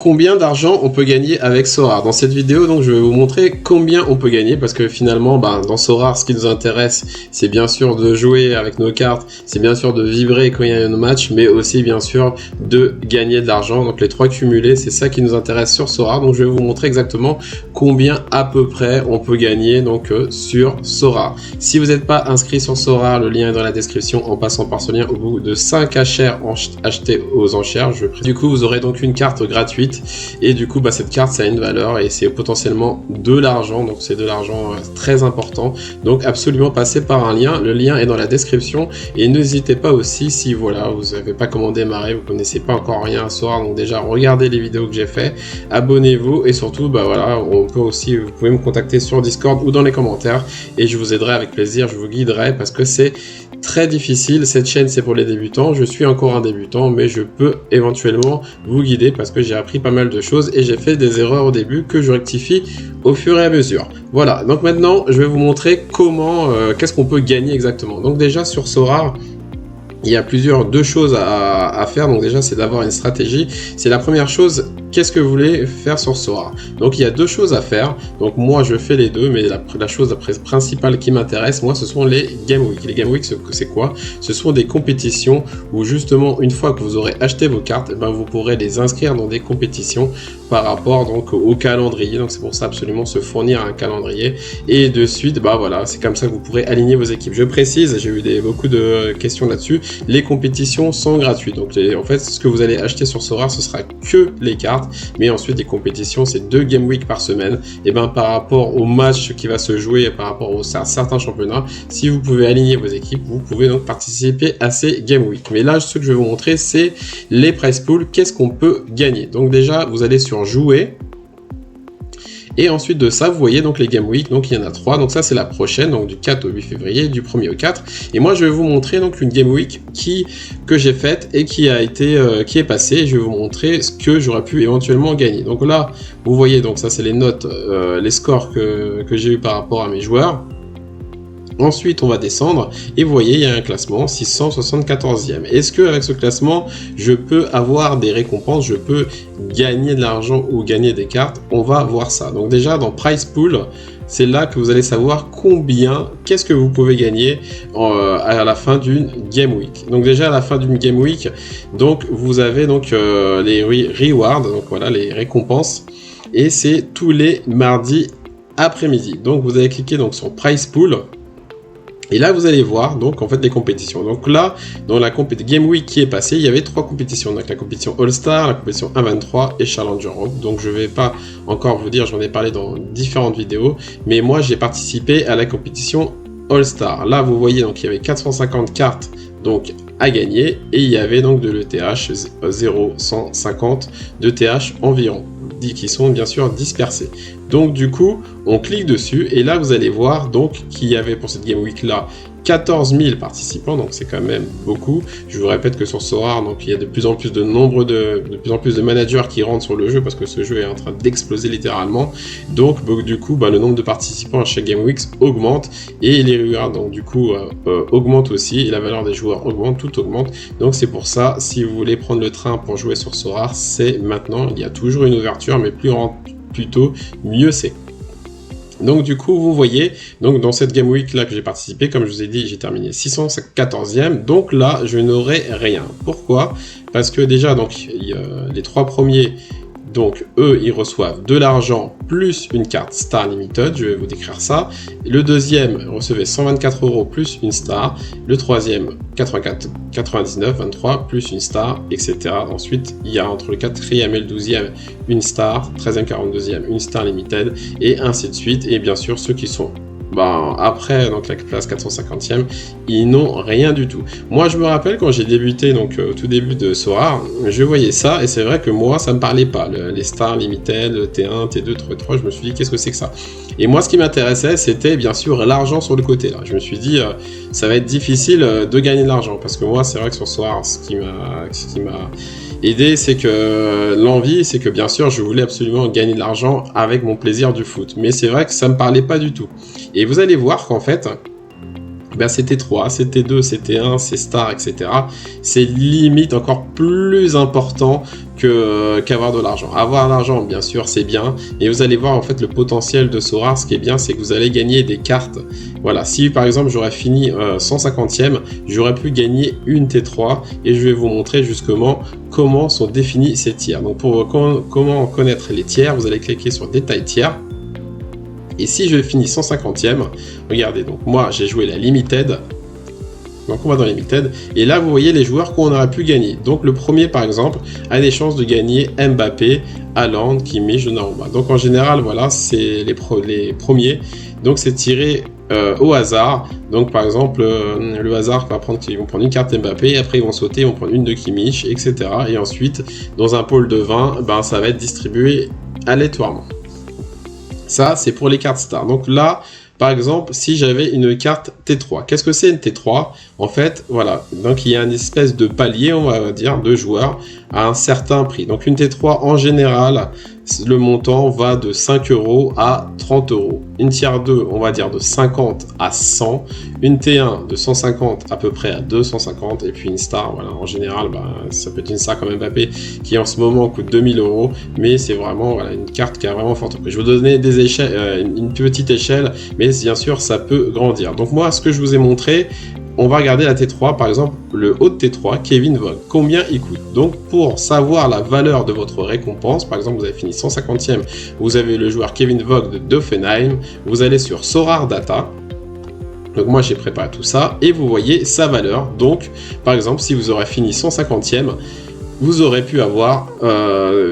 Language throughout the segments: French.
Combien d'argent on peut gagner avec Sorare? Dans cette vidéo, donc, je vais vous montrer combien on peut gagner parce que finalement, dans Sorare, ce qui nous intéresse, c'est bien sûr de jouer avec nos cartes, c'est bien sûr de vibrer quand il y a un match, mais aussi bien sûr de gagner de l'argent. Donc les trois cumulés, c'est ça qui nous intéresse sur Sorare. Donc je vais vous montrer exactement combien à peu près on peut gagner donc sur Sorare. Si vous n'êtes pas inscrit sur Sorare, le lien est dans la description en passant par ce lien au bout de 5 HR achetés aux enchères. Du coup, vous aurez donc une carte gratuite. Et du coup cette carte ça a une valeur et c'est potentiellement de l'argent, donc c'est de l'argent très important, donc absolument passez par un lien, le lien est dans la description. Et n'hésitez pas aussi, si voilà vous n'avez pas comment démarrer, vous connaissez pas encore rien à Sorare, donc déjà regardez les vidéos que j'ai fait, abonnez-vous et surtout voilà, on peut aussi, vous pouvez me contacter sur Discord ou dans les commentaires et je vous aiderai avec plaisir, je vous guiderai parce que c'est très difficile. Cette chaîne c'est pour les débutants, je suis encore un débutant mais je peux éventuellement vous guider parce que j'ai appris pas mal de choses et j'ai fait des erreurs au début que je rectifie au fur et à mesure. Voilà, donc maintenant je vais vous montrer comment, qu'est-ce qu'on peut gagner exactement. Donc déjà sur Sorare, il y a deux choses à faire. Donc déjà c'est d'avoir une stratégie, c'est la première chose. Qu'est-ce que vous voulez faire sur Sorare? Donc il y a deux choses à faire, donc moi je fais les deux, mais la chose principale qui m'intéresse moi ce sont les Game Week. Les Game Week c'est quoi? Ce sont des compétitions où justement une fois que vous aurez acheté vos cartes, vous pourrez les inscrire dans des compétitions par rapport donc au calendrier. Donc c'est pour ça absolument se fournir un calendrier et de suite voilà, c'est comme ça que vous pourrez aligner vos équipes. Je précise, j'ai eu beaucoup de questions là-dessus, les compétitions sont gratuites, donc en fait ce que vous allez acheter sur Sorare ce sera que les cartes, mais ensuite les compétitions c'est 2 Game Week par semaine. Et par rapport au match qui va se jouer, par rapport à certains championnats, si vous pouvez aligner vos équipes, vous pouvez donc participer à ces Game Week. Mais là ce que je vais vous montrer c'est les prize pools, qu'est-ce qu'on peut gagner. Donc déjà vous allez sur jouer. Et ensuite de ça, vous voyez donc les Game Week, donc il y en a 3, donc ça c'est la prochaine, donc du 4 au 8 février, du 1er au 4. Et moi je vais vous montrer donc une Game Week que j'ai faite et qui est passée. Je vais vous montrer ce que j'aurais pu éventuellement gagner. Donc là, vous voyez, donc ça c'est les notes, les scores que j'ai eu par rapport à mes joueurs. Ensuite, on va descendre et vous voyez, il y a un classement 674e. Est-ce que avec ce classement, je peux avoir des récompenses, je peux gagner de l'argent ou gagner des cartes? On va voir ça. Donc déjà, dans Prize Pool, c'est là que vous allez savoir qu'est-ce que vous pouvez gagner à la fin d'une Game Week. Donc déjà, à la fin d'une Game Week, donc vous avez donc les rewards, donc voilà, les récompenses. Et c'est tous les mardis après-midi. Donc vous allez cliquer donc sur Prize Pool. Et là, vous allez voir donc en fait les compétitions. Donc là, dans la Game Week qui est passée, il y avait 3 compétitions. Donc la compétition All-Star, la compétition 1-23 et Challenger Europe. Donc je vais pas encore vous dire, j'en ai parlé dans différentes vidéos, mais moi j'ai participé à la compétition All-Star. Là, vous voyez donc il y avait 450 cartes donc à gagner et il y avait donc de l'ETH 0,150 de TH environ, qui sont bien sûr dispersés. Donc du coup, on clique dessus et là vous allez voir donc qu'il y avait pour cette Game Week là 14 000 participants, donc c'est quand même beaucoup. Je vous répète que sur Sorare, donc il y a de plus en plus de managers qui rentrent sur le jeu parce que ce jeu est en train d'exploser littéralement. Donc du coup, le nombre de participants à chaque Game Week augmente et les rewards donc du coup augmentent aussi et la valeur des joueurs augmente, tout augmente. Donc c'est pour ça, si vous voulez prendre le train pour jouer sur Sorare, c'est maintenant. Il y a toujours une ouverture, mais plus tôt, mieux c'est. Donc du coup, vous voyez, donc dans cette Game Week là que j'ai participé, comme je vous ai dit, j'ai terminé 614e. Donc là, je n'aurai rien. Pourquoi? Parce que déjà, donc les 3 premiers, donc eux, ils reçoivent de l'argent plus une carte Star Limited, je vais vous décrire ça. Le deuxième recevait 124 € plus une star. Le troisième 99, 23 plus une star, etc. Ensuite, il y a entre le 4e et le 12e une star, 13e, 42e une Star Limited et ainsi de suite. Et bien sûr, ceux qui sont après donc la place 450e, ils n'ont rien du tout. Moi je me rappelle quand j'ai débuté donc au tout début de Sorare, je voyais ça et c'est vrai que moi ça me parlait pas, les Star Limited, le T1, T2, T3, je me suis dit qu'est-ce que c'est que ça? Et moi ce qui m'intéressait c'était bien sûr l'argent sur le côté là. Je me suis dit ça va être difficile de gagner de l'argent parce que moi c'est vrai que sur Sorare ce qui m'a aidé, c'est que l'envie, c'est que bien sûr je voulais absolument gagner de l'argent avec mon plaisir du foot, mais c'est vrai que ça me parlait pas du tout. Et vous allez voir qu'en fait c'était 3, c'était 2, c'était 1, c'est star, etc. C'est limite encore plus important qu'avoir de l'argent. Avoir de l'argent, bien sûr, c'est bien, et vous allez voir en fait le potentiel de SoRare. Ce qui est bien, c'est que vous allez gagner des cartes. Voilà, si par exemple j'aurais fini 150e, j'aurais pu gagner une T3, et je vais vous montrer justement comment sont définis ces tiers. Donc pour comment connaître les tiers, vous allez cliquer sur détail tiers. Et si je finis 150e, regardez, donc moi j'ai joué la limited. Donc on va dans Limited, et là vous voyez les joueurs qu'on aurait pu gagner. Donc le premier par exemple a des chances de gagner Mbappé, Haaland, Kimmich, Donnarumma. Donc en général voilà, c'est les premiers. Donc c'est tiré au hasard. Donc par exemple le hasard va prendre, ils vont prendre une carte Mbappé, après ils vont sauter, ils vont prendre une de Kimmich, etc. Et ensuite dans un pôle de 20, ben, ça va être distribué aléatoirement. Ça c'est pour les cartes stars. Donc là, par exemple, si j'avais une carte T3, qu'est-ce que c'est une T3? En fait, voilà, donc il y a une espèce de palier, on va dire, de joueurs à un certain prix. Donc une T3, en général, le montant va de 5 € à 30 €. Une tier 2, on va dire de 50 à 100. Une T1 de 150 à peu près à 250. Et puis une star, voilà, en général, bah, ça peut être une star comme Mbappé qui en ce moment coûte 2000 €. Mais c'est vraiment voilà, une carte qui a vraiment forte prix. Je vais vous donner des échelles, une petite échelle, mais bien sûr, ça peut grandir. Donc moi, ce que je vous ai montré, on va regarder la T3, par exemple, le haut de T3, Kevin Vogt. Combien il coûte? Donc, pour savoir la valeur de votre récompense, par exemple, vous avez fini 150e, vous avez le joueur Kevin Vogt de Hoffenheim, vous allez sur SoRare Data. Donc, moi, j'ai préparé tout ça, et vous voyez sa valeur. Donc, par exemple, si vous aurez fini 150e, vous aurez pu avoir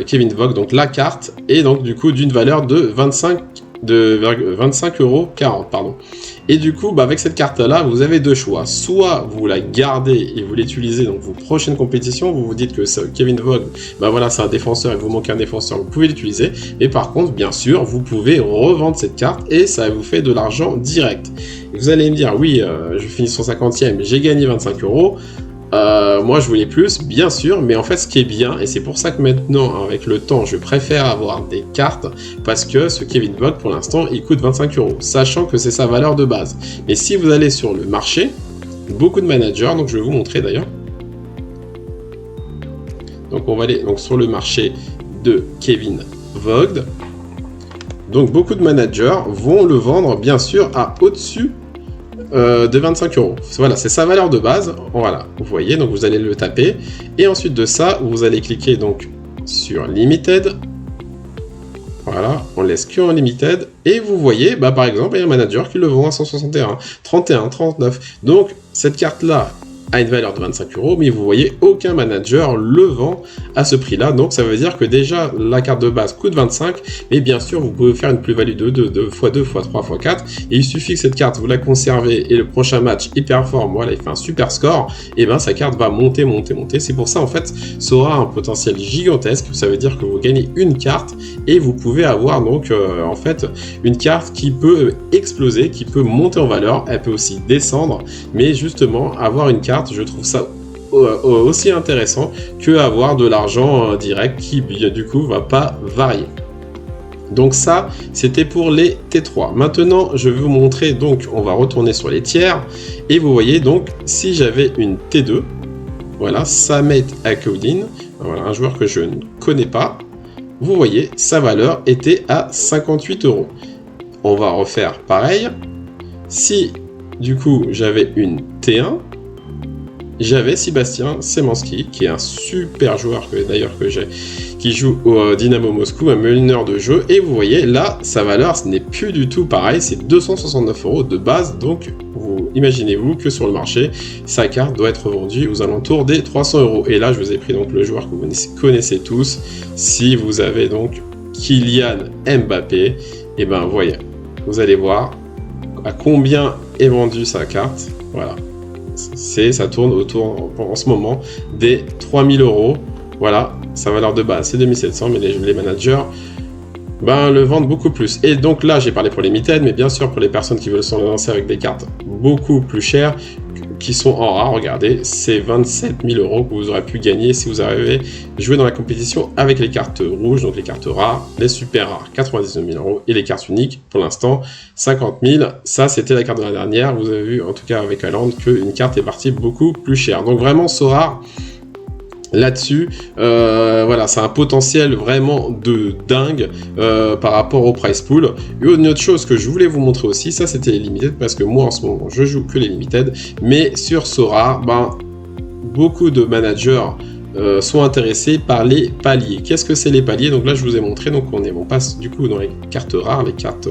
Kevin Vogt, donc la carte, et donc, du coup, d'une valeur de 25,40 €, pardon. Et du coup, bah, avec cette carte-là, vous avez deux choix. Soit vous la gardez et vous l'utilisez dans vos prochaines compétitions, vous vous dites que Kevin Vogt, bah voilà, c'est un défenseur et vous manquez un défenseur, vous pouvez l'utiliser. Et par contre, bien sûr, vous pouvez revendre cette carte et ça vous fait de l'argent direct. Et vous allez me dire, oui, je finis 150e, j'ai gagné 25 €. Moi je voulais plus, bien sûr, mais en fait ce qui est bien, et c'est pour ça que maintenant avec le temps je préfère avoir des cartes, parce que ce Kevin Vogt pour l'instant il coûte 25 €, sachant que c'est sa valeur de base. Mais si vous allez sur le marché, beaucoup de managers, donc je vais vous montrer d'ailleurs. Donc on va aller donc, sur le marché de Kevin Vogt. Donc beaucoup de managers vont le vendre bien sûr à au-dessus de 25 €. Voilà, c'est sa valeur de base. Voilà, vous voyez, donc vous allez le taper. Et ensuite de ça, vous allez cliquer donc sur Limited. Voilà, on laisse que en Limited. Et vous voyez, bah, par exemple, il y a un manager qui le vend à 161, 31, 39. Donc, cette carte-là a une valeur de 25 €, mais vous voyez, aucun manager le vend à ce prix-là. Donc, ça veut dire que déjà, la carte de base coûte 25, mais bien sûr, vous pouvez faire une plus-value de 2, x2, x3, x4. Et il suffit que cette carte, vous la conservez et le prochain match, il performe, voilà, il fait un super score, et ben sa carte va monter, monter, monter. C'est pour ça, en fait, ça aura un potentiel gigantesque. Ça veut dire que vous gagnez une carte et vous pouvez avoir donc, en fait, une carte qui peut exploser, qui peut monter en valeur. Elle peut aussi descendre, mais justement, avoir une carte, je trouve ça aussi intéressant que avoir de l'argent direct qui du coup va pas varier. Donc ça, c'était pour les T3. Maintenant, je vais vous montrer, donc on va retourner sur les tiers, et vous voyez donc si j'avais une T2, voilà, Samet Akoudin, voilà, un joueur que je ne connais pas, vous voyez, sa valeur était à 58 €. On va refaire pareil. Si du coup j'avais une T1, j'avais Sébastien Szymanski, qui est un super joueur que j'ai, qui joue au Dynamo Moscou, un meneur de jeu, et vous voyez là sa valeur ce n'est plus du tout pareil, c'est 269 € de base. Donc vous imaginez-vous que sur le marché sa carte doit être vendue aux alentours des 300 €. Et là je vous ai pris donc le joueur que vous connaissez tous. Si vous avez donc Kylian Mbappé, et ben voyez, vous allez voir à combien est vendue sa carte. Voilà, ça tourne autour en ce moment des 3000 €. Voilà, sa valeur de base c'est 2700, mais les managers le vendent beaucoup plus. Et donc là j'ai parlé pour les Limited, mais bien sûr pour les personnes qui veulent se lancer avec des cartes beaucoup plus chères, qui sont en rare, regardez, c'est 27 000 € que vous aurez pu gagner si vous avez joué dans la compétition avec les cartes rouges, donc les cartes rares, les super rares 99 000 € et les cartes uniques pour l'instant 50 000. Ça c'était la carte de la dernière. Vous avez vu en tout cas avec Haaland qu'une carte est partie beaucoup plus chère. Donc vraiment SoRare Là-dessus, voilà, c'est un potentiel vraiment de dingue par rapport au price pool. Et une autre chose que je voulais vous montrer aussi, ça c'était les limited, parce que moi en ce moment je joue que les limited, mais sur Sora, beaucoup de managers sont intéressés par les paliers. Qu'est-ce que c'est les paliers? Donc là je vous ai montré, donc on passe du coup dans les cartes rares, les cartes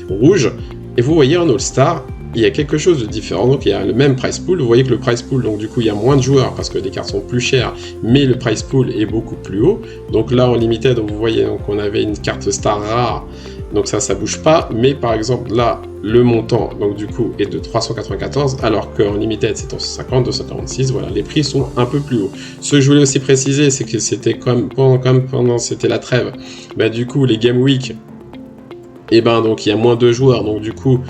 rouges, et vous voyez en All-Star, il y a quelque chose de différent. Donc il y a le même price pool, vous voyez que le price pool, donc du coup il y a moins de joueurs parce que les cartes sont plus chères, mais le price pool est beaucoup plus haut. Donc là en limited, vous voyez, donc on avait une carte star rare, donc ça bouge pas, mais par exemple là le montant donc du coup est de 394, alors qu'en limited c'est 150, 246, voilà, les prix sont un peu plus hauts. Ce que je voulais aussi préciser, c'est que c'était comme pendant c'était la trêve, du coup les game week, et donc il y a moins de joueurs, donc du coup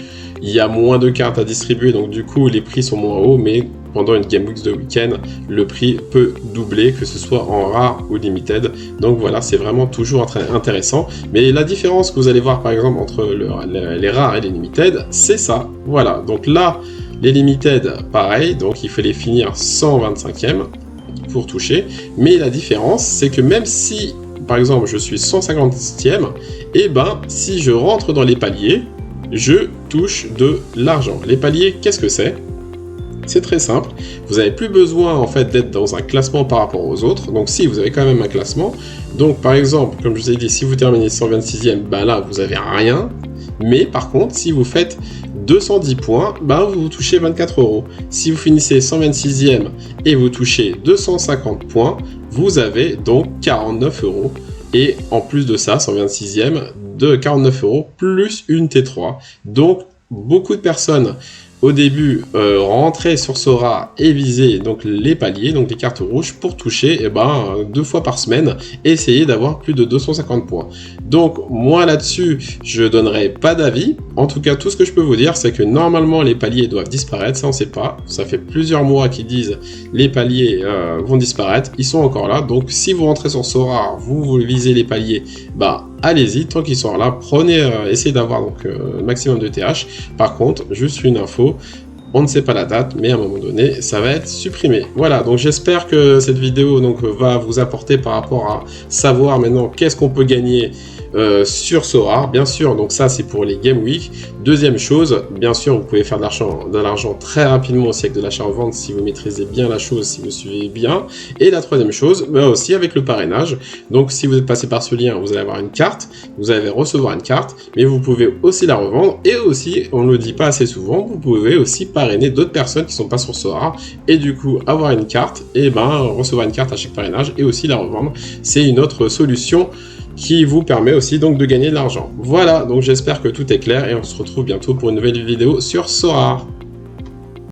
il y a moins de cartes à distribuer, donc du coup les prix sont moins hauts, mais pendant une Game Week de week-end, le prix peut doubler, que ce soit en rare ou limited. Donc voilà, c'est vraiment toujours très intéressant. Mais la différence que vous allez voir par exemple entre les rares et les limited, c'est ça. Voilà, donc là, les limited, pareil, donc il faut les finir 125e pour toucher. Mais la différence, c'est que même si, par exemple, je suis 150e, et si je rentre dans les paliers, je touche de l'argent. Les paliers, qu'est-ce que c'est? C'est très simple. Vous n'avez plus besoin en fait d'être dans un classement par rapport aux autres. Donc si vous avez quand même un classement, donc par exemple, comme je vous ai dit, si vous terminez 126e, là vous avez rien. Mais par contre, si vous faites 210 points, vous touchez 24 €. Si vous finissez 126e et vous touchez 250 points, vous avez donc 49 €. Et en plus de ça, 126e, de 49 € plus une T3. Donc, beaucoup de personnes, au début, rentraient sur Sora et visaient donc les paliers, donc les cartes rouges, pour toucher 2 fois par semaine et essayer d'avoir plus de 250 points. Donc, moi là-dessus, je donnerai pas d'avis. En tout cas, tout ce que je peux vous dire, c'est que normalement, les paliers doivent disparaître. Ça, on sait pas. Ça fait plusieurs mois qu'ils disent les paliers vont disparaître. Ils sont encore là. Donc, si vous rentrez sur Sora, vous visez les paliers, allez-y, tant qu'ils sont là, prenez, essayez d'avoir donc le maximum de TH. Par contre, juste une info, on ne sait pas la date, mais à un moment donné, ça va être supprimé. Voilà, donc j'espère que cette vidéo va vous apporter par rapport à savoir maintenant qu'est-ce qu'on peut gagner sur Sora. Bien sûr, donc ça c'est pour les Game Week. Deuxième chose, bien sûr, vous pouvez faire de l'argent très rapidement aussi avec de l'achat-revente si vous maîtrisez bien la chose, si vous suivez bien. Et la troisième chose, aussi avec le parrainage. Donc si vous êtes passé par ce lien, vous allez avoir une carte, vous allez recevoir une carte, mais vous pouvez aussi la revendre. Et aussi, on ne le dit pas assez souvent, vous pouvez aussi parrainer d'autres personnes qui ne sont pas sur Sora. Et du coup, avoir une carte, et recevoir une carte à chaque parrainage et aussi la revendre. C'est une autre solution qui vous permet aussi donc de gagner de l'argent. Voilà, donc j'espère que tout est clair et on se retrouve bientôt pour une nouvelle vidéo sur Sora.